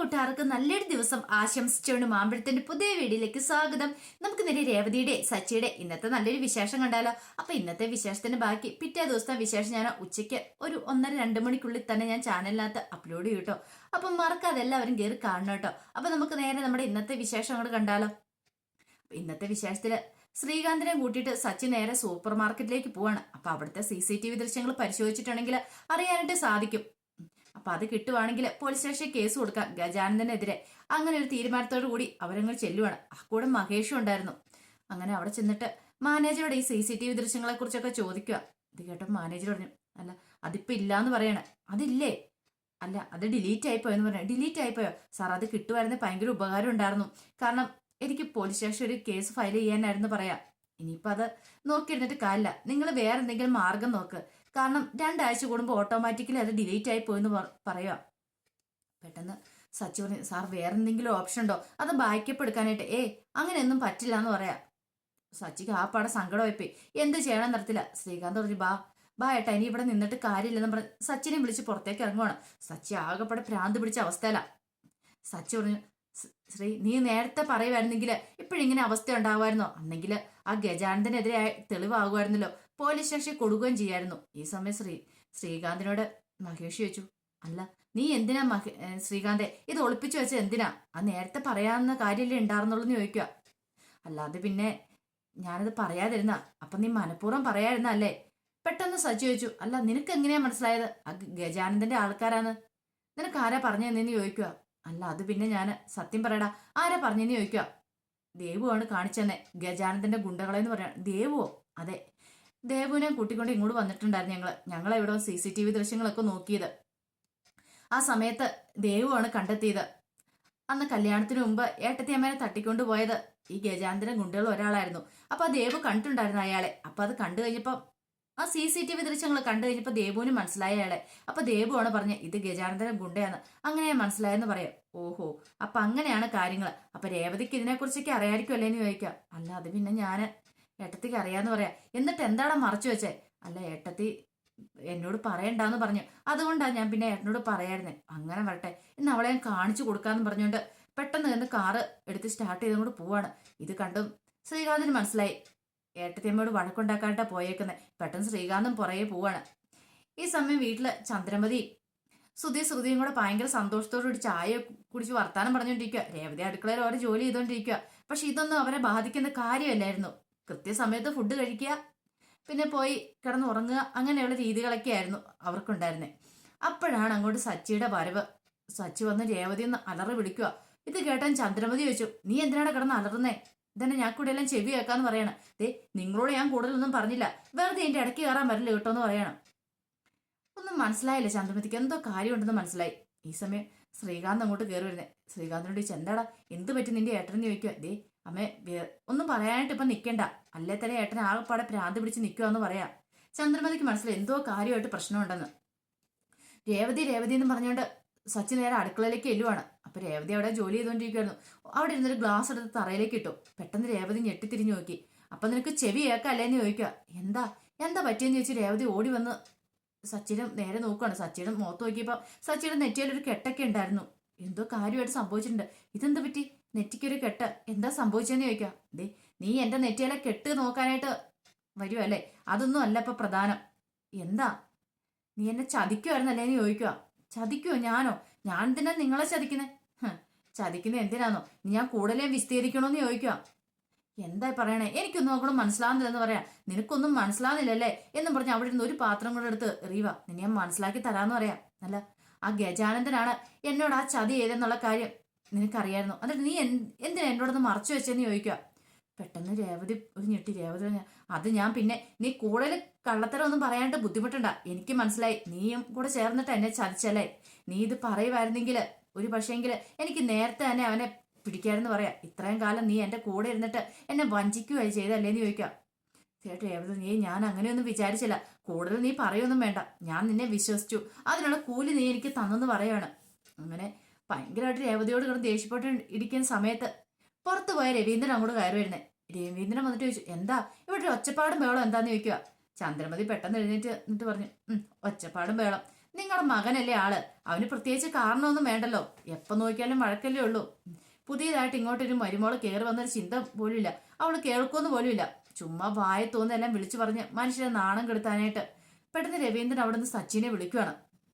കൂട്ടുകാർക്ക് നല്ലൊരു ദിവസം ആശംസിച്ചുകൊണ്ട് മാമ്പഴത്തിന്റെ പുതിയ വീഡിയോയിലേക്ക് സ്വാഗതം. നമുക്ക് നേരെ രേവതിയുടെ സച്ചിയുടെ ഇന്നത്തെ നല്ലൊരു വിശേഷം കണ്ടാലോ. അപ്പൊ ഇന്നത്തെ വിശേഷത്തിന്റെ ബാക്കി പിറ്റേ ദിവസത്തെ വിശേഷം ഞാൻ ഉച്ചയ്ക്ക് ഒരു 1:30-2 മണിക്കുള്ളിൽ തന്നെ ഞാൻ ചാനലിനകത്ത് അപ്ലോഡ് ചെയ്യും കേട്ടോ. അപ്പം മറക്കാതെ എല്ലാവരും കയറി കാണണം കേട്ടോ. അപ്പൊ നമുക്ക് നേരെ നമ്മുടെ ഇന്നത്തെ വിശേഷം അങ്ങോട്ട് കണ്ടാലോ. ഇന്നത്തെ വിശേഷത്തില് ശ്രീകാന്തിനെ കൂട്ടിയിട്ട് സച്ചി നേരെ സൂപ്പർ മാർക്കറ്റിലേക്ക് പോവാണ്. അപ്പൊ അവിടുത്തെ CCTV ദൃശ്യങ്ങൾ പരിശോധിച്ചിട്ടുണ്ടെങ്കിൽ അറിയാനായിട്ട് സാധിക്കും. അപ്പൊ അത് കിട്ടുവാണെങ്കിൽ പോലീസ് സ്റ്റേഷനിൽ കേസ് കൊടുക്കാം ഗജാനന്ദനെതിരെ. അങ്ങനെ ഒരു തീരുമാനത്തോടു കൂടി അവരങ്ങൾ ചെല്ലുവാണ്. ആ കൂടെ മഹേഷും ഉണ്ടായിരുന്നു. അങ്ങനെ അവിടെ ചെന്നിട്ട് മാനേജറോട് ഈ CCTV ദൃശ്യങ്ങളെ കുറിച്ചൊക്കെ ചോദിക്കുക. ഇത് കേട്ടോ മാനേജർ പറഞ്ഞു, അല്ല അതിപ്പോ ഇല്ലാന്ന് പറയണേ. അതില്ലേ? അല്ല അത് ഡിലീറ്റ് ആയിപ്പോയെന്ന് പറഞ്ഞു. ഡിലീറ്റ് ആയിപ്പോയോ സാർ? അത് കിട്ടുമായിരുന്നെ ഭയങ്കര ഉപകാരം ഉണ്ടായിരുന്നു. കാരണം എനിക്ക് പോലീസ് സ്റ്റേഷനിൽ ഒരു കേസ് ഫയൽ ചെയ്യാനായിരുന്നു പറയാം. ഇനിയിപ്പോൾ അത് നോക്കിയിരുന്നിട്ട് കാര്യമില്ല. നിങ്ങൾ വേറെ എന്തെങ്കിലും മാർഗം നോക്ക്. കാരണം 2 ആഴ്ച കൂടുമ്പോൾ ഓട്ടോമാറ്റിക്കലി അത് ഡിലീറ്റ് ആയി പോയെന്ന് പറയുക. പെട്ടെന്ന് സച്ചി പറഞ്ഞു, സാർ വേറെ എന്തെങ്കിലും ഓപ്ഷൻ ഉണ്ടോ അത് ബാക്കപ്പ് എടുക്കാനായിട്ട്? അങ്ങനെയൊന്നും പറ്റില്ല എന്ന് പറയാം. സച്ചിക്ക് ആ പാടെ സങ്കടമായിപ്പോയി. എന്ത് ചെയ്യണം നിർത്തില്ല. ശ്രീകാന്ത് പറഞ്ഞു, ബാ ഏട്ടാ ഇനി ഇവിടെ നിന്നിട്ട് കാര്യമില്ലെന്ന് പറഞ്ഞ് സച്ചിനെ വിളിച്ച് പുറത്തേക്ക് ഇറങ്ങുവാണ്. സച്ചി ആകെപ്പാടെ ഭ്രാന്ത് പിടിച്ച അവസ്ഥയില. സച്ചി പറഞ്ഞു, ശ്രീ നീ നേരത്തെ പറയുമായിരുന്നെങ്കിൽ ഇപ്പോഴിങ്ങനെ അവസ്ഥ ഉണ്ടാവുമായിരുന്നോ? അന്നെങ്കിൽ ആ ഗജാനന്ദനെതിരെ തെളിവാകുമായിരുന്നല്ലോ, പോലീസ് സ്റ്റേഷനിൽ കൊടുക്കുകയും ചെയ്യായിരുന്നു. ഈ സമയം ശ്രീകാന്തിനോട് മഹേഷ് ചോദിച്ചു, അല്ല നീ എന്തിനാ ശ്രീകാന്തെ ഇത് ഒളിപ്പിച്ചു വെച്ച എന്തിനാ? അത് നേരത്തെ പറയാവുന്ന കാര്യമല്ലേ ഉണ്ടായിരുന്നുള്ളൂ എന്ന് ചോദിക്കുക. അല്ലാതെ പിന്നെ ഞാനത് പറയാതിരുന്ന അപ്പൊ നീ മനഃപൂർവ്വം പറയാതിരുന്നല്ലേ? പെട്ടെന്ന് സച്ചി ചോദിച്ചു, അല്ല നിനക്ക് എങ്ങനെയാ മനസ്സിലായത് ആ ഗജാനന്ദന്റെ ആൾക്കാരാന്ന്? നിനക്ക് ആരാ പറഞ്ഞതെന്ന് ചോദിക്കുക. അല്ല അത് പിന്നെ ഞാൻ സത്യം പറയടാ ആരാ പറഞ്ഞെന്ന് ചോദിക്കുക. ദേവുവാണ് കാണിച്ചെന്നെ ഗജാനന്ദന്റെ ഗുണ്ടകളെന്ന് പറയാം. ദേവുവോ? അതെ, ദേവുവിനെ കൂട്ടിക്കൊണ്ട് ഇങ്ങോട്ട് വന്നിട്ടുണ്ടായിരുന്നു ഞങ്ങളെവിടെ CCTV ദൃശ്യങ്ങളൊക്കെ നോക്കിയത്. ആ സമയത്ത് ദേവുവാണ് കണ്ടെത്തിയത്. അന്ന് കല്യാണത്തിന് മുമ്പ് ഏട്ടത്തിയമ്മേനെ തട്ടിക്കൊണ്ടു പോയത് ഈ ഗജാനന്ദന്റെ ഗുണ്ടകൾ ഒരാളായിരുന്നു. അപ്പൊ ആ ദേവു കണ്ടിട്ടുണ്ടായിരുന്നു അയാളെ. അപ്പൊ അത് കണ്ടു കഴിഞ്ഞപ്പോ ആ CCTV ദൃശ്യങ്ങൾ കണ്ടു കഴിഞ്ഞപ്പോ ദേവുവിന് മനസ്സിലായ അയാളെ. അപ്പൊ ദേവുവാണ് പറഞ്ഞത് ഇത് ഗജാനന്ദന്റെ ഗുണ്ടയാന്ന്. അങ്ങനെ മനസ്സിലായെന്ന് പറയാം. ഓഹോ, അപ്പൊ അങ്ങനെയാണ് കാര്യങ്ങൾ. അപ്പൊ രേവതിക്ക് ഇതിനെക്കുറിച്ചൊക്കെ അറിയാമായിരിക്കുമല്ലേ എന്ന് ചോദിക്കാം. അല്ല അത് പിന്നെ ഞാൻ ഏട്ടത്തിക്ക് അറിയാന്ന് പറയാം. എന്നിട്ട് എന്താണ് മറച്ചു വെച്ചേ? അല്ല ഏട്ടത്തി എന്നോട് പറയണ്ടെന്ന് പറഞ്ഞു, അതുകൊണ്ടാണ് ഞാൻ പിന്നെ ഏട്ടനോട് പറയായിരുന്നേ. അങ്ങനെ വരട്ടെ ഇന്ന് അവളെ ഞാൻ കാണിച്ചു കൊടുക്കാന്ന് പറഞ്ഞുകൊണ്ട് പെട്ടെന്ന് നിന്ന് കാറ് എടുത്ത് സ്റ്റാർട്ട് ചെയ്തുകൊണ്ട് പോവാണ്. ഇത് കണ്ടും ശ്രീകാന്തിന് മനസ്സിലായി ഏട്ടത്തിയമ്മയോട് വഴക്കുണ്ടാക്കാനായിട്ടാ പോയേക്കുന്നത്. പെട്ടെന്ന് ശ്രീകാന്തും പുറകെ പോവാണ്. ഈ സമയം വീട്ടില് ചന്ദ്രമതി ശ്രുതിയും കൂടെ ഭയങ്കര സന്തോഷത്തോടുകൂടി ചായ കുടിച്ച് വർത്താനം പറഞ്ഞുകൊണ്ടിരിക്കുക. രേവതി അടുക്കളയിൽ ഓരോ ജോലി ചെയ്തുകൊണ്ടിരിക്കുക. പക്ഷെ ഇതൊന്നും അവരെ ബാധിക്കുന്ന കാര്യമല്ലായിരുന്നു. കൃത്യസമയത്ത് ഫുഡ് കഴിക്കുക, പിന്നെ പോയി കിടന്നുറങ്ങുക, അങ്ങനെയുള്ള രീതികളൊക്കെ ആയിരുന്നു അവർക്കുണ്ടായിരുന്നത്. അപ്പോഴാണ് അങ്ങോട്ട് സച്ചിയുടെ വരവ്. സച്ചി വന്ന് രേവതി ഒന്ന് അലറി വിളിക്കുക. ഇത് കേട്ടാൻ ചന്ദ്രമതി ചോദിച്ചു, നീ എന്തിനാണ് കിടന്ന് അലറുന്നേ? ഇതന്നെ ഞാൻ കൂടെ എല്ലാം ചെവി കേൾക്കാന്ന് പറയണം. നിങ്ങളോട് ഞാൻ കൂടുതലൊന്നും പറഞ്ഞില്ല, വെറുതെ എന്റെ ഇടയ്ക്ക് കയറാൻ വരില്ല കേട്ടോ എന്ന് പറയണം. ഒന്നും മനസ്സിലായില്ല ചന്ദ്രമതിക്ക്, എന്തോ കാര്യമുണ്ടെന്ന് മനസ്സിലായി. ഈ സമയം ശ്രീകാന്ത് അങ്ങോട്ട് കയറി വരുന്നേ. ശ്രീകാന്തിനോട് ചോദിച്ചു, എന്താടാ എന്ത് പറ്റി നിന്റെ ഏട്ടനെന്ന് ചോദിക്കുക. അമ്മേ ഒന്നും പറയാനായിട്ട് ഇപ്പൊ നിൽക്കണ്ട, അല്ലേ തന്നെ ഏട്ടനെ ആകെപ്പാടെ ഭ്രാന്ത് പിടിച്ച് നിൽക്കുവാന്ന് പറയാം. ചന്ദ്രമതിക്ക് മനസ്സിലായി എന്തോ കാര്യമായിട്ട് പ്രശ്നമുണ്ടെന്ന്. രേവതി എന്ന് പറഞ്ഞുകൊണ്ട് സച്ചി നേരെ അടുക്കളയിലേക്ക് എല്ലുവാണ്. അപ്പൊ രേവതി അവിടെ ജോലി ചെയ്തുകൊണ്ടിരിക്കുവായിരുന്നു. അവിടെ ഇരുന്നൊരു ഗ്ലാസ് എടുത്ത് തറയിലേക്ക് ഇട്ടു. പെട്ടെന്ന് രേവതി ഞെട്ടിത്തിരിഞ്ഞു നോക്കി. അപ്പൊ നിനക്ക് ചെവി കേൾക്കല്ലേന്ന് ചോദിക്കുക. എന്താ പറ്റിയെന്ന് ചോദിച്ചു രേവതി ഓടി വന്ന് സച്ചിനെ നേരെ നോക്കുകയാണ്. സച്ചിയുടെ മുഖത്ത് നോക്കിയപ്പോ സച്ചിയുടെ നെറ്റിയിലൊരു കെട്ടൊക്കെ ഉണ്ടായിരുന്നു. എന്തോ കാര്യമായിട്ട് സംഭവിച്ചിട്ടുണ്ട്. ഇതെന്താ പറ്റി? നെറ്റിക്കൊരു കെട്ട്, എന്താ സംഭവിച്ചെന്ന് ചോദിക്കാം. നീ എന്റെ നെറ്റിയിലെ കെട്ട് നോക്കാനായിട്ട് വരുവല്ലേ? അതൊന്നും അല്ല ഇപ്പൊ പ്രധാനം. എന്താ നീ എന്നെ ചതിക്കുമായിരുന്നല്ലേന്ന് ചോദിക്കുക. ചതിക്കുവോ? ഞാനോ? ഞാൻ എന്തിനാ നിങ്ങളെ ചതിക്കുന്നേ? ചതിക്കുന്നത് എന്തിനാന്നോ? ഞാൻ കൂടുതലേ വിസ്തീരിക്കണോന്ന് ചോദിക്കുക. എന്താ പറയണേ? എനിക്കൊന്നും നോക്കണം മനസ്സിലാവുന്നില്ലെന്ന് പറയാം. നിനക്കൊന്നും മനസ്സിലാവുന്നില്ലല്ലേ എന്നും പറഞ്ഞ് അവിടെ ഇരുന്ന് ഒരു പാത്രം കൂടെ എടുത്ത് എറിയുക. നിന്നെ ഞാൻ മനസ്സിലാക്കി തരാന്ന് പറയാം. അല്ല ആ ഗജാനന്ദനാണ് എന്നോട് ആ ചതി ചെയ്തെന്നുള്ള കാര്യം നിനക്കറിയായിരുന്നു, എന്നിട്ട് നീ എന്തിനാ എന്നോടൊന്ന് മറച്ചു വെച്ചെന്ന് ചോദിക്കുക. പെട്ടെന്ന് രേവതി ഒരു ഞെട്ടി. രേവതി അത് ഞാൻ പിന്നെ നീ കൂടുതൽ കള്ളത്തരം ഒന്നും പറയാനായിട്ട് ബുദ്ധിമുട്ടണ്ട. എനിക്ക് മനസ്സിലായി നീയും കൂടെ ചേർന്നിട്ട് എന്നെ ചതിച്ചല്ലേ. നീ ഇത് പറയുമായിരുന്നെങ്കിൽ ഒരു പക്ഷേങ്കിൽ എനിക്ക് നേരത്തെ തന്നെ അവനെ പിടിക്കാമെന്ന് പറയാം. ഇത്രയും കാലം നീ എന്റെ കൂടെ ഇരുന്നിട്ട് എന്നെ വഞ്ചിക്കുകയായി ചെയ്തല്ലേന്ന് ചോദിക്കാം. ചേട്ടാ രേവതി ഞാൻ അങ്ങനെയൊന്നും വിചാരിച്ചില്ല. കൂടുതൽ നീ പറയൊന്നും വേണ്ട, ഞാൻ നിന്നെ വിശ്വസിച്ചു, അതിനുള്ള കൂലി നീ എനിക്ക് തന്നെന്ന് പറയാണ്. അങ്ങനെ ഭയങ്കരമായിട്ട് രേവതിയോട് കിടന്ന് ദേഷ്യപ്പെട്ട് ഇരിക്കുന്ന സമയത്ത് പുറത്തു പോയ രവീന്ദ്രൻ അങ്ങോട്ട് കയറി വരുന്നേ. രവീന്ദ്രൻ വന്നിട്ട് ചോദിച്ചു, എന്താ ഇവിടെ ഒച്ചപ്പാടും ബഹളം എന്താന്ന് ചോദിക്കുക. ചന്ദ്രമതി പെട്ടെന്ന് എഴുന്നേറ്റ് എന്നിട്ട് പറഞ്ഞു, ഒച്ചപ്പാടും ബഹളം നിങ്ങളുടെ മകനല്ലേ ആള്, അവന് പ്രത്യേകിച്ച് കാരണമൊന്നും വേണ്ടല്ലോ, എപ്പം നോക്കിയാലും വഴക്കല്ലേ ഉള്ളൂ. പുതിയതായിട്ട് ഇങ്ങോട്ടൊരു മരുമോള് കയറി വന്നൊരു ചിന്ത പോലുമില്ല, അവള് കേൾക്കുമെന്ന് പോലുമില്ല. ചുമ്മാ വായ തോന്നെല്ലാം വിളിച്ചു പറഞ്ഞ് മനുഷ്യരെ നാണം കെടുത്താനായിട്ട്. പെട്ടെന്ന് രവീന്ദ്രൻ അവിടെ നിന്ന് സച്ചിനെ വിളിക്കുവാണ്.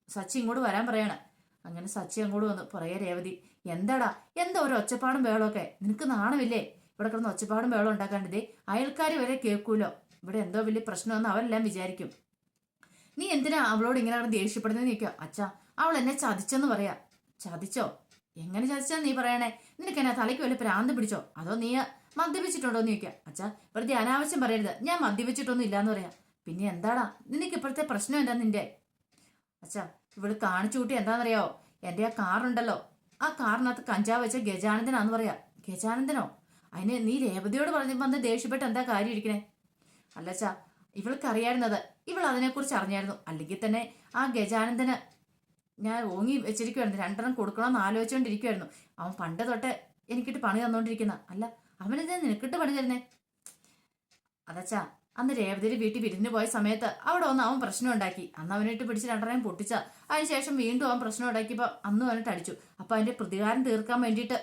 സച്ചി ഇങ്ങോട്ട് വരാൻ പറയാണ്. അങ്ങനെ സച്ചി അങ്ങോട്ട് വന്നു. പുറകെ രേവതി. എന്താടാ, എന്താ ഒരു ഒച്ചപ്പാടും ബഹളമൊക്കെ, നിനക്ക് നാണമില്ലേ? ഇവിടെ കിടന്ന് ഒച്ചപ്പാടും ബഹളം ഉണ്ടാക്കാണ്ടിതേ അയൽക്കാർ വരെ കേൾക്കൂലോ, ഇവിടെ എന്തോ വലിയ പ്രശ്നമെന്ന് അവരെല്ലാം വിചാരിക്കും. നീ എന്തിനാ അവളോട് ഇങ്ങനെ ദേഷ്യപ്പെടുന്നത് നിൽക്കുക? അച്ഛാ, അവൾ എന്നെ ചതിച്ചെന്ന് പറയാ. ചതിച്ചോ? എങ്ങനെ ചതിച്ചാന്ന് നീ പറയണേ? നിനക്ക് എന്നാ തലയ്ക്ക് വല്ല ഭ്രാന്ത് പിടിച്ചോ, അതോ നീ മദ്യപിച്ചിട്ടുണ്ടോ എന്ന് ചോദിക്കുക. അച്ഛാ, വെറുതെ അനാവശ്യം പറയരുത്, ഞാൻ മദ്യപിച്ചിട്ടൊന്നും ഇല്ലാന്ന് പറയാം. പിന്നെ എന്താടാ നിനക്ക് ഇപ്പോഴത്തെ പ്രശ്നം എന്താ നിന്റെ? അച്ഛാ, ഇവള് കാണിച്ചു കൂട്ടി എന്താണെന്നറിയാവോ? എൻ്റെ ആ കാറുണ്ടല്ലോ, ആ കാറിനകത്ത് കഞ്ചാവ് വെച്ച ഗജാനന്ദനാന്ന് പറയാ. ഗജാനന്ദനോ? അതിന് നീ രേവതിയോട് വന്ന് ദേഷ്യപ്പെട്ട് എന്താ കാര്യം ഇരിക്കണേ? അല്ലച്ചാ, ഇവൾക്ക് അറിയായിരുന്നത്, ഇവൾ അതിനെക്കുറിച്ച് അറിഞ്ഞായിരുന്നു. അല്ലെങ്കിൽ തന്നെ ആ ഗജാനന്ദന് ഞാൻ ഓങ്ങി വെച്ചിരിക്കുവായിരുന്നു, 2 കൊടുക്കണമെന്ന് ആലോചിച്ചുകൊണ്ടിരിക്കുവായിരുന്നു. അവൻ പണ്ട് തൊട്ട് എനിക്കിട്ട് പണി തന്നോണ്ടിരിക്കുന്ന. അല്ല, അവനെന്താ നിനക്കിട്ട് പണി തരുന്നേ? അതച്ചാ, അന്ന് രേവതിയുടെ വീട്ടിൽ വിരുന്ന് പോയ സമയത്ത് അവിടെ വന്ന് അവൻ പ്രശ്നം ഉണ്ടാക്കി. അന്ന് അവനിട്ട് പിടിച്ച് 2 പൊട്ടിച്ച. അതിനുശേഷം വീണ്ടും അവൻ പ്രശ്നം ഉണ്ടാക്കിയപ്പോൾ അന്ന് അവനിട്ട് അടിച്ചു. അപ്പൊ അതിന്റെ പ്രതികാരം തീർക്കാൻ വേണ്ടിയിട്ട്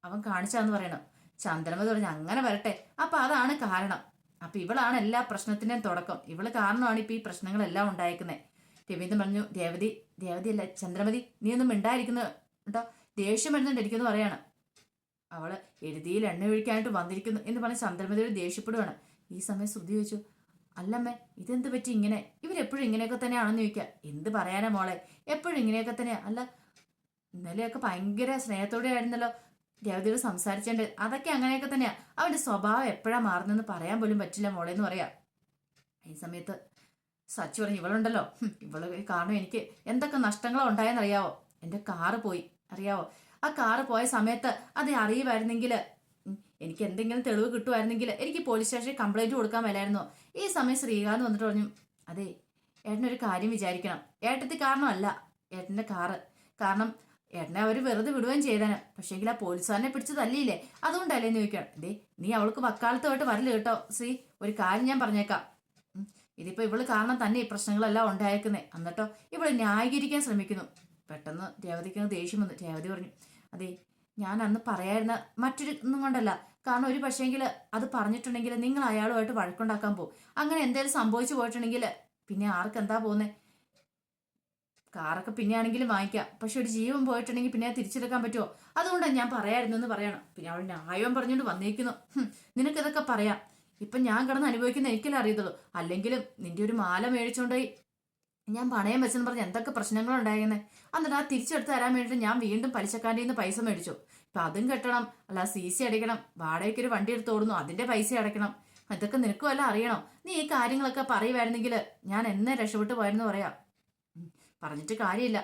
അവൻ കാണിച്ചാന്ന് പറയണം. ചന്ദ്രമതി പറഞ്ഞു, അങ്ങനെ വരട്ടെ, അപ്പൊ അതാണ് കാരണം. അപ്പൊ ഇവളാണ് എല്ലാ പ്രശ്നത്തിന്റെയും തുടക്കം, ഇവള് കാരണമാണ് ഇപ്പൊ ഈ പ്രശ്നങ്ങളെല്ലാം ഉണ്ടായിരിക്കുന്നത്. രവീന്ദ്രൻ പറഞ്ഞു, രേവതി അല്ല ചന്ദ്രമതി, നീ ഒന്നും മിണ്ടായിരിക്കുന്നു കേട്ടോ, ദേഷ്യം വരുന്നുണ്ടിരിക്കുന്നു പറയാണ്. അവള് എഴുതിയിൽ എണ്ണ ഒഴിക്കാനായിട്ട് വന്നിരിക്കുന്നു എന്ന് പറഞ്ഞ് ചന്ദ്രമതിയോട് ദേഷ്യപ്പെടുവാണ്. ഈ സമയം ശ്രുതി ചോദിച്ചു, അല്ലമ്മേ, ഇതെന്ത് പറ്റി ഇങ്ങനെ? ഇവരെപ്പോഴും ഇങ്ങനെയൊക്കെ തന്നെയാണെന്ന് ചോദിക്കുക. എന്ത് പറയാനാ മോളെ, എപ്പോഴും ഇങ്ങനെയൊക്കെ തന്നെയാ. അല്ല, ഇന്നലെയൊക്കെ ഭയങ്കര സ്നേഹത്തോടെ ആയിരുന്നല്ലോ രേവതിയോട് സംസാരിച്ചേണ്ടത്, അതൊക്കെ അങ്ങനെയൊക്കെ തന്നെയാ. അവന്റെ സ്വഭാവം എപ്പോഴാ മാറുന്നെന്ന് പറയാൻ പോലും പറ്റില്ല മോളെ എന്ന് പറയാ. ഈ സമയത്ത് സച്ചി പറഞ്ഞു, ഇവളുണ്ടല്ലോ, ഇവള് കാരണം എനിക്ക് എന്തൊക്കെ നഷ്ടങ്ങളോ ഉണ്ടായെന്നറിയാവോ? എൻ്റെ കാറ് പോയി, അറിയാവോ? ആ കാറ് പോയ സമയത്ത് അത് അറിയുമായിരുന്നെങ്കിൽ, എനിക്ക് എന്തെങ്കിലും തെളിവ് കിട്ടുമായിരുന്നെങ്കിൽ എനിക്ക് പോലീസ് സ്റ്റേഷനിൽ കംപ്ലൈന്റ് കൊടുക്കാൻ മേലായിരുന്നോ? ഈ സമയം ശ്രീകാന്ത് വന്നിട്ട് പറഞ്ഞു, അതെ ഏട്ടനൊരു കാര്യം വിചാരിക്കണം, ഏട്ടത്തി കാരണമല്ല ഏട്ടൻ്റെ കാറ്, കാരണം ഏട്ടനെ അവർ വെറുതെ വിടുകയും ചെയ്താന്. പക്ഷേങ്കിൽ ആ പോലീസുകാരനെ പിടിച്ച് തല്ലിയില്ലേ, അതുകൊണ്ടല്ലേ എന്ന് ചോദിക്കണം. ദേ, നീ അവൾക്ക് വക്കാലത്തുമായിട്ട് വരല് കേട്ടോ ശ്രീ, ഒരു കാര്യം ഞാൻ പറഞ്ഞേക്കാം. ഇതിപ്പോ ഇവള് കാരണം തന്നെ ഈ പ്രശ്നങ്ങളെല്ലാം ഉണ്ടായേക്കുന്നേ, എന്നിട്ടോ ഇവള് ന്യായീകരിക്കാൻ ശ്രമിക്കുന്നു. പെട്ടെന്ന് രേവതിക്ക് ദേഷ്യം വന്നു. രേവതി പറഞ്ഞു, അതെ, ഞാൻ അന്ന് പറയായിരുന്ന മറ്റൊരു ഒന്നും കൊണ്ടല്ല, കാരണം ഒരു പക്ഷേങ്കിൽ അത് പറഞ്ഞിട്ടുണ്ടെങ്കിൽ നിങ്ങൾ അയാളുമായിട്ട് വഴക്കുണ്ടാക്കാൻ പോകും. അങ്ങനെ എന്തെങ്കിലും സംഭവിച്ചു പോയിട്ടുണ്ടെങ്കിൽ പിന്നെ ആർക്കെന്താ പോകുന്നത്? കാറൊക്കെ പിന്നെ ആണെങ്കിലും വാങ്ങിക്കാം, പക്ഷെ ഒരു ജീവൻ പോയിട്ടുണ്ടെങ്കിൽ പിന്നെ തിരിച്ചെടുക്കാൻ പറ്റുമോ? അതുകൊണ്ടാണ് ഞാൻ പറയായിരുന്നു എന്ന് പറയണം. പിന്നെ അവൾ ന്യായം പറഞ്ഞുകൊണ്ട് വന്നിരിക്കുന്നു. നിനക്കിതൊക്കെ പറയാം, ഇപ്പൊ ഞാൻ കിടന്ന് അനുഭവിക്കുന്ന എനിക്കല്ലേ അറിയത്തുള്ളൂ. അല്ലെങ്കിലും നിന്റെ ഒരു മാല മേടിച്ചോണ്ടായി ഞാൻ പണയം വെച്ചെന്ന് പറഞ്ഞ് എന്തൊക്കെ പ്രശ്നങ്ങളുണ്ടായിരുന്നേ. എന്നിട്ട് ആ തിരിച്ചെടുത്ത് തരാൻ വേണ്ടിയിട്ട് ഞാൻ വീണ്ടും പലിശക്കാരുടെ നിന്ന് പൈസ മേടിച്ചു. ഇപ്പൊ അതും കെട്ടണം, അല്ല CC അടിക്കണം, വാടകയ്ക്ക് ഒരു വണ്ടി എടുത്ത് ഓടുന്നു, അതിന്റെ പൈസ അടയ്ക്കണം. ഇതൊക്കെ നിനക്ക് വല്ല അറിയണോ? നീ ഈ കാര്യങ്ങളൊക്കെ പറയുമായിരുന്നെങ്കിൽ ഞാൻ എന്നെ രക്ഷപ്പെട്ടു പോയെന്ന് പറയാം. പറഞ്ഞിട്ട് കാര്യമില്ല.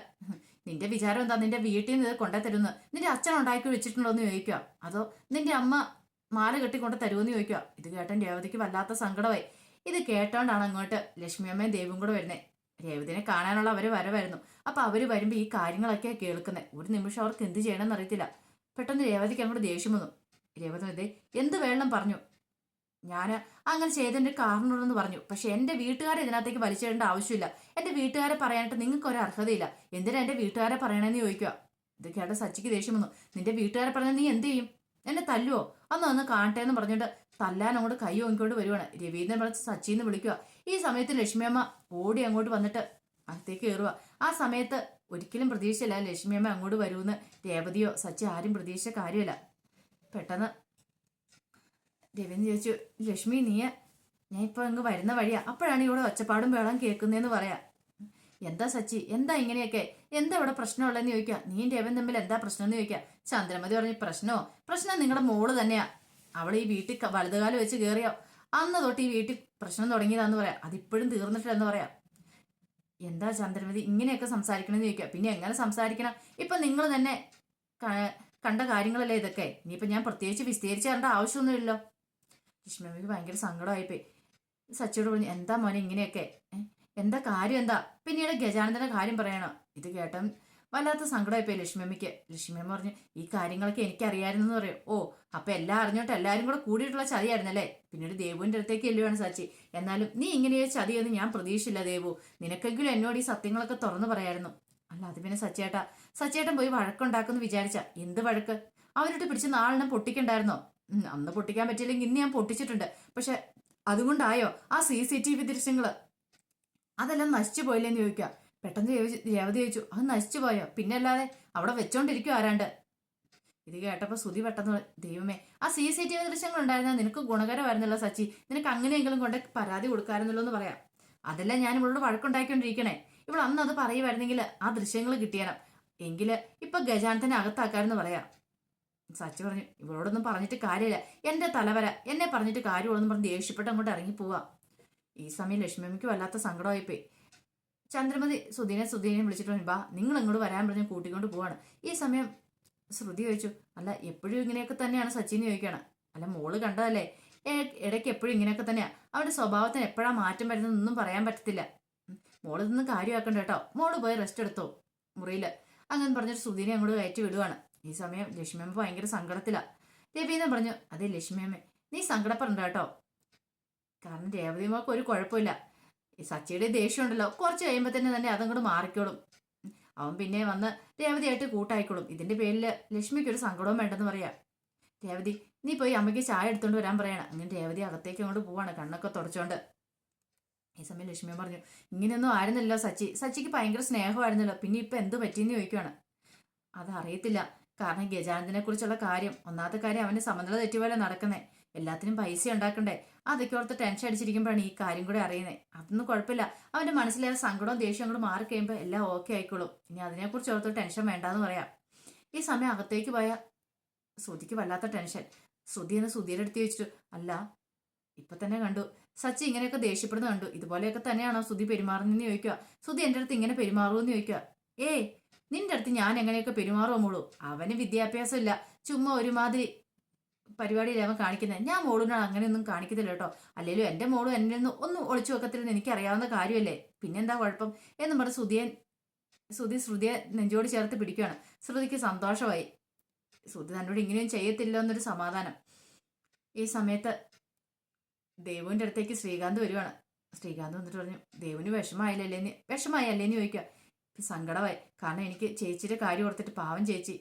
നിന്റെ വിചാരം എന്താ, നിന്റെ വീട്ടിൽ നിന്ന് ഇത് കൊണ്ടേ തരുന്നു? നിന്റെ അച്ഛൻ ഉണ്ടാക്കി വെച്ചിട്ടുണ്ടോ എന്ന് ചോദിക്കുക, അതോ നിന്റെ അമ്മ മാല കെട്ടിക്കൊണ്ട് തരുമെന്ന് ചോദിക്കുക. ഇത് കേട്ടൻ രേവതിക്ക് വല്ലാത്ത സങ്കടമായി. ഇത് കേട്ടോണ്ടാണ് അങ്ങോട്ട് ലക്ഷ്മിയമ്മയും ദേവും കൂടെ വരുന്നത്. രേവതിനെ കാണാനുള്ള അവര് വരവായിരുന്നു. അപ്പൊ അവര് വരുമ്പോ ഈ കാര്യങ്ങളൊക്കെ കേൾക്കുന്നത്. ഒരു നിമിഷം അവർക്ക് എന്ത് ചെയ്യണമെന്ന് അറിയത്തില്ല. പെട്ടെന്ന് രേവതിക്ക് അങ്ങോട്ട് ദേഷ്യം വന്നു. രേവതി ഇതേ എന്ത് വേണം പറഞ്ഞു, ഞാൻ അങ്ങനെ ചെയ്തതിന്റെ കാരണമുണ്ടെന്ന് പറഞ്ഞു. പക്ഷെ എന്റെ വീട്ടുകാരെ ഇതിനകത്തേക്ക് വലിച്ചിടേണ്ട ആവശ്യമില്ല. എന്റെ വീട്ടുകാരെ പറയാനായിട്ട് നിങ്ങൾക്ക് ഒരു അർഹതയില്ല. എന്തിനാ എന്റെ വീട്ടുകാരെ പറയണമെന്ന് ചോദിക്കുക. ഇത് കേട്ട സച്ചിക്ക് ദേഷ്യം വന്നു. നിന്റെ വീട്ടുകാരെ പറഞ്ഞാൽ നീ എന്ത് ചെയ്യും? എന്നെ തല്ലുവോ? ഒന്ന് കാണട്ടെ എന്ന് പറഞ്ഞിട്ട് തല്ലാൻ അങ്ങോട്ട് കൈ ഓങ്ങിക്കൊണ്ട് വരുവാണ്. രവീന്ദ്രൻ പറഞ്ഞ് സച്ചിന്ന് വിളിക്കുക. ഈ സമയത്ത് ലക്ഷ്മിയമ്മ ഓടി അങ്ങോട്ട് വന്നിട്ട് അകത്തേക്ക് കയറുക. ആ സമയത്ത് ഒരിക്കലും പ്രതീക്ഷയില്ല ലക്ഷ്മിയമ്മ അങ്ങോട്ട് വരുമെന്ന്. രേവതിയോ സച്ചി ആരും പ്രതീക്ഷിച്ച കാര്യമല്ല. പെട്ടെന്ന് രവീന്ദ്രൻ ചോദിച്ചു, ലക്ഷ്മി നീ, ഞാൻ ഇപ്പൊ അങ്ങ് വരുന്ന വഴിയാ, അപ്പോഴാണ് ഇവിടെ ഒച്ചപ്പാടും വേളം കേൾക്കുന്നതെന്ന് പറയാ. എന്താ സച്ചി, എന്താ ഇങ്ങനെയൊക്കെ, എന്താ ഇവിടെ പ്രശ്നമുള്ളതെന്ന് ചോദിക്കുക. നീ രവൻ തമ്മിൽ എന്താ പ്രശ്നം എന്ന് ചോദിക്കുക. ചന്ദ്രമതി പറഞ്ഞു, പ്രശ്നം നിങ്ങളുടെ മോള് തന്നെയാ. അവൾ ഈ വീട്ടിൽ വലതുകാലം വെച്ച് കയറിയോ അന്ന് തൊട്ട് ഈ വീട്ടിൽ പ്രശ്നം തുടങ്ങിയതാന്ന് പറയാം. അതിപ്പോഴും തീർന്നിട്ടില്ലെന്ന് പറയാം. എന്താ ചന്ദ്രമതി ഇങ്ങനെയൊക്കെ സംസാരിക്കണമെന്ന് ചോദിക്കുക. പിന്നെ എങ്ങനെ സംസാരിക്കണം, ഇപ്പൊ നിങ്ങൾ തന്നെ കണ്ട കാര്യങ്ങളല്ലേ ഇതൊക്കെ, ഇനിയിപ്പൊ ഞാൻ പ്രത്യേകിച്ച് വിസ്തരിച്ച് തരേണ്ട ആവശ്യമൊന്നുമില്ലല്ലോ. ലക്ഷ്മിയമ്മയ്ക്ക് ഭയങ്കര സങ്കടമായിപ്പോയി. സച്ചിയോട് പറഞ്ഞു, എന്താ മോനെ ഇങ്ങനെയൊക്കെ, എന്താ കാര്യം എന്താ? പിന്നീട് ഗജാനന്ദന്റെ കാര്യം പറയണോ. ഇത് കേട്ടൻ വല്ലാത്ത സങ്കടമായിപ്പോയി ലക്ഷ്മിയമ്മയ്ക്ക്. ലക്ഷ്മിയമ്മ പറഞ്ഞു, ഈ കാര്യങ്ങളൊക്കെ എനിക്കറിയായിരുന്നു എന്ന് പറയും. ഓ, അപ്പൊ എല്ലാം അറിഞ്ഞോട്ട് എല്ലാരും കൂടെ കൂടിയിട്ടുള്ള ചതിയായിരുന്നല്ലേ? പിന്നീട് ദേവുവിന്റെ അടുത്തേക്ക് എല്ലുവാണ് സച്ചി. എന്നാലും നീ ഇങ്ങനെയൊരു ചതിയെന്ന് ഞാൻ പ്രതീക്ഷിച്ചില്ല ദേവു. നിനക്കെങ്കിലും എന്നോട് ഈ സത്യങ്ങളൊക്കെ തുറന്നു പറയായിരുന്നു. അല്ല അത് പിന്നെ സച്ചേട്ടൻ പോയി വഴക്കുണ്ടാക്കുമെന്ന് വിചാരിച്ച. എന്ത് വഴക്ക്? അവരിട്ട് പിടിച്ച് നാളെണ്ണം പൊട്ടിക്കണ്ടായിരുന്നോ? അന്ന് പൊട്ടിക്കാൻ പറ്റിയില്ലെങ്കിൽ ഇന്ന് ഞാൻ പൊട്ടിച്ചിട്ടുണ്ട്. പക്ഷെ അതുകൊണ്ടായോ ആ CCTV ദൃശ്യങ്ങള് അതെല്ലാം നശിച്ചു പോയില്ലേന്ന് ചോദിക്കുക. പെട്ടെന്ന് രേവതി ചോദിച്ചു, അത് നശിച്ചു പോയോ? പിന്നെ അല്ലാതെ അവിടെ വെച്ചോണ്ടിരിക്കും ആരാണ്ട്. ഇത് കേട്ടപ്പോ സുധി പെട്ടെന്ന്, ദൈവമേ, ആ CCTV ദൃശ്യങ്ങൾ ഉണ്ടായിരുന്ന നിനക്ക് ഗുണകരമായിരുന്നല്ലോ സച്ചി. നിനക്ക് അങ്ങനെയെങ്കിലും കൊണ്ട് പരാതി കൊടുക്കാറുന്നല്ലോ എന്ന് പറയാം. അതെല്ലാം ഞാൻ ഇവളോട് വഴക്കുണ്ടാക്കിക്കൊണ്ടിരിക്കണേ. ഇവൾ അന്ന് അത് പറയുമായിരുന്നെങ്കിൽ ആ ദൃശ്യങ്ങൾ കിട്ടിയണം. എങ്കില് ഇപ്പൊ ഗജാനത്തിനെ അകത്താക്കാരെന്ന് പറയാം. സച്ചി പറഞ്ഞു, ഇവളോടൊന്നും പറഞ്ഞിട്ട് കാര്യമില്ല. എന്റെ തലവര എന്നെ പറഞ്ഞിട്ട് കാര്യമുള്ളെന്ന് പറഞ്ഞ് ദേഷ്യപ്പെട്ട് അങ്ങോട്ട് ഇറങ്ങി പോവാ. ഈ സമയം ലക്ഷ്മിക്ക് വല്ലാത്ത സങ്കടമായിപ്പോയി. ചന്ദ്രമതി സുധീനെ വിളിച്ചിട്ട് പറഞ്ഞു, ബാ നിങ്ങൾ ഇങ്ങോട്ട് വരാൻ പറഞ്ഞ് കൂട്ടിക്കൊണ്ട് പോവാണ്. ഈ സമയം ശ്രുതി ചോദിച്ചു, അല്ല എപ്പോഴും ഇങ്ങനെയൊക്കെ തന്നെയാണ് സച്ചിന്ന് ചോദിക്കുകയാണ്. അല്ല മോള് കണ്ടതല്ലേ, ഇടയ്ക്ക് എപ്പോഴും ഇങ്ങനെയൊക്കെ തന്നെയാ. അവന്റെ സ്വഭാവത്തിന് എപ്പോഴാ മാറ്റം വരുന്നതെന്നൊന്നും പറയാൻ പറ്റത്തില്ല. മോള് ഇതൊന്നും കാര്യമാക്കണ്ട കേട്ടോ, മോള് പോയി റെസ്റ്റ് എടുത്തോ മുറിയില്. അങ്ങനെ പറഞ്ഞിട്ട് സുധീനെ അങ്ങോട്ട് കയറ്റി വിടുവാണ്. ഈ സമയം ലക്ഷ്മിയമ്മ ഭയങ്കര സങ്കടത്തിലാ. രവീന്ദ്രൻ പറഞ്ഞു, അതെ ലക്ഷ്മിയമ്മ, നീ സങ്കടപ്പെടണ്ട കേട്ടോ. കാരണം രേവതിയമ്മക്ക് ഒരു കുഴപ്പമില്ല. ഈ സച്ചിയുടെ ദേഷ്യം ഉണ്ടല്ലോ, കുറച്ച് കഴിയുമ്പോൾ തന്നെ അതങ്ങോട്ട് മാറിക്കോളും. അവൻ പിന്നെ വന്ന് രേവതിയായിട്ട് കൂട്ടായിക്കോളും. ഇതിന്റെ പേരിൽ ലക്ഷ്മിക്ക് ഒരു സങ്കടവും വേണ്ടെന്ന് പറയാം. രേവതി, നീ പോയി അമ്മയ്ക്ക് ചായ എടുത്തോണ്ട് വരാൻ പറയണം. അങ്ങനെ രേവതി അകത്തേക്ക് അങ്ങോട്ട് പോവാണ്, കണ്ണൊക്കെ തുടച്ചോണ്ട്. ഈ സമയം ലക്ഷ്മി പറഞ്ഞു, ഇങ്ങനെയൊന്നും ആയിരുന്നല്ലോ സച്ചിക്ക് ഭയങ്കര സ്നേഹമായിരുന്നല്ലോ, പിന്നെ ഇപ്പൊ എന്ത് പറ്റിയെന്ന് ചോദിക്കുകയാണ്. അതറിയത്തില്ല. കാരണം ഗജാനന്ദനെ കുറിച്ചുള്ള കാര്യം, ഒന്നാമത്തെ കാര്യം അവന് സമനില തെറ്റുപോലെ നടക്കുന്നേ. എല്ലാത്തിനും പൈസ ഉണ്ടാക്കണ്ടേ. അതൊക്കെ ഓർത്ത് ടെൻഷൻ അടിച്ചിരിക്കുമ്പോഴാണ് ഈ കാര്യം കൂടെ അറിയുന്നത്. അതൊന്നും കുഴപ്പമില്ല. അവന്റെ മനസ്സിലെ സങ്കടവും ദേഷ്യവും കൂടെ മാറി കഴിയുമ്പോൾ എല്ലാം ഓക്കെ ആയിക്കോളും. ഇനി അതിനെക്കുറിച്ച് ഓർത്ത് ടെൻഷൻ വേണ്ടാന്ന് പറയാം. ഈ സമയം അകത്തേക്ക് പോയ ശ്രുതിക്ക് വല്ലാത്ത ടെൻഷൻ. ശ്രുതി എന്ന് ശ്രുതിയുടെ അടുത്ത് ചോദിച്ചിട്ട്, അല്ല ഇപ്പൊ തന്നെ കണ്ടു സച്ചി ഇങ്ങനെയൊക്കെ ദേഷ്യപ്പെടുന്ന കണ്ടു, ഇതുപോലെയൊക്കെ തന്നെയാണോ ശ്രുതി പെരുമാറുന്നതെന്ന് ചോദിക്കുക. ശ്രുതി എന്റെ അടുത്ത് ഇങ്ങനെ പെരുമാറുമെന്ന് ചോദിക്കുക. ഏയ്, നിന്റെ അടുത്ത് ഞാൻ എങ്ങനെയൊക്കെ പെരുമാറുമോ മോളൂ? അവന് വിദ്യാഭ്യാസം ഇല്ല, ചുമ്മാ ഒരുമാതിരി പരിപാടിയിൽ അവൻ കാണിക്കുന്നത്. ഞാൻ മോളിനോട് അങ്ങനെയൊന്നും കാണിക്കത്തില്ല കേട്ടോ. അല്ലെങ്കിലും എന്റെ മോളും എന്നെ ഒന്നും ഒളിച്ചു വെക്കത്തില്ലെന്ന് എനിക്കറിയാവുന്ന കാര്യമല്ലേ, പിന്നെന്താ കുഴപ്പം എന്നും പറഞ്ഞ് ശ്രുതിയെ നെഞ്ചോട് ചേർത്ത് പിടിക്കുകയാണ്. ശ്രുതിക്ക് സന്തോഷമായി. ശ്രുതി തന്നോട് ഇങ്ങനെയും ചെയ്യത്തില്ല എന്നൊരു സമാധാനം. ഈ സമയത്ത് ദേവുവിന്റെ അടുത്തേക്ക് ശ്രീകാന്ത് വരുവാണ്. ശ്രീകാന്ത് വന്നിട്ട് പറഞ്ഞു, ദേവുവിന് വിഷമായി അല്ലേന്ന് ചോദിക്കുക. സങ്കടമായി. കാരണം എനിക്ക് ചേച്ചിയുടെ കാര്യം ഓർത്തിട്ട്, പാവം ചേച്ചി.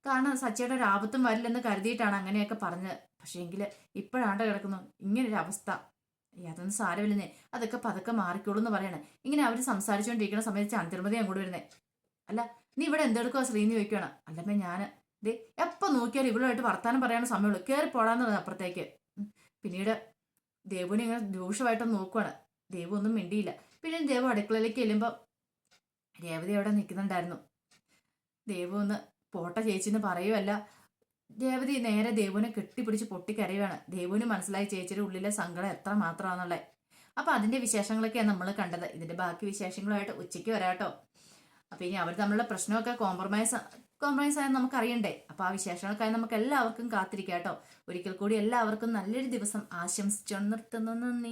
കാരണം സച്ചിയുടെ ഒരു ആപത്തും വരില്ലെന്ന് കരുതിയിട്ടാണ് അങ്ങനെയൊക്കെ പറഞ്ഞത്. പക്ഷേ എങ്കിൽ ഇപ്പോഴാണ്ട് കിടക്കുന്നു ഇങ്ങനൊരു അവസ്ഥ. അതൊന്നും സാരമില്ലെന്നേ, അതൊക്കെ പതുക്കെ മാറിക്കോളൂ എന്ന് പറയണേ. ഇങ്ങനെ അവർ സംസാരിച്ചുകൊണ്ടിരിക്കുന്ന സമയത്ത് ചന്ദ്രമതി അങ്ങോട്ട് വരുന്നേ. അല്ല നീ ഇവിടെ എന്തെടുക്കുക ശ്രീന്ന് ചോദിക്കുകയാണ്. അല്ലമ്മേ ഞാൻ ദേ എപ്പോൾ നോക്കിയാലും ഇവളുമായിട്ട് വർത്താനം പറയാനുള്ള സമയമുള്ളൂ, കയറി പോടാന്നുള്ളത് അപ്പുറത്തേക്ക്. പിന്നീട് ദേവുവിനെ ഇങ്ങനെ രൂക്ഷമായിട്ടൊന്ന് നോക്കുവാണ്. ദേവു ഒന്നും മിണ്ടിയില്ല. പിന്നെ ദേവു അടുക്കളയിലേക്ക് ചെല്ലുമ്പോൾ രേവതി അവിടെ നിൽക്കുന്നുണ്ടായിരുന്നു. ദേവു ഒന്ന് പോട്ട ചേച്ചിന്ന് പറയുമല്ല, രേവതി നേരെ ദേവുവിനെ കെട്ടിപ്പിടിച്ച് പൊട്ടിക്കരയുവാണ്. ദേവുവിന് മനസ്സിലായി ചേച്ചിയുടെ ഉള്ളിലെ സങ്കടം എത്ര മാത്രമാണെന്നുള്ളത്. അപ്പൊ അതിന്റെ വിശേഷങ്ങളൊക്കെയാണ് നമ്മൾ കണ്ടത്. ഇതിന്റെ ബാക്കി വിശേഷങ്ങളുമായിട്ട് ഉച്ചയ്ക്ക് വരാട്ടോ. അപ്പൊ ഇനി അവർ തമ്മിലുള്ള പ്രശ്നമൊക്കെ കോംപ്രമൈസ് ആയെന്ന് നമുക്ക് അറിയണ്ടേ. അപ്പൊ ആ വിശേഷങ്ങൾക്കായി നമുക്ക് എല്ലാവർക്കും കാത്തിരിക്കാം കേട്ടോ. ഒരിക്കൽ കൂടി എല്ലാവർക്കും നല്ലൊരു ദിവസം ആശംസിച്ചു നിർത്തുന്നു. നന്ദി.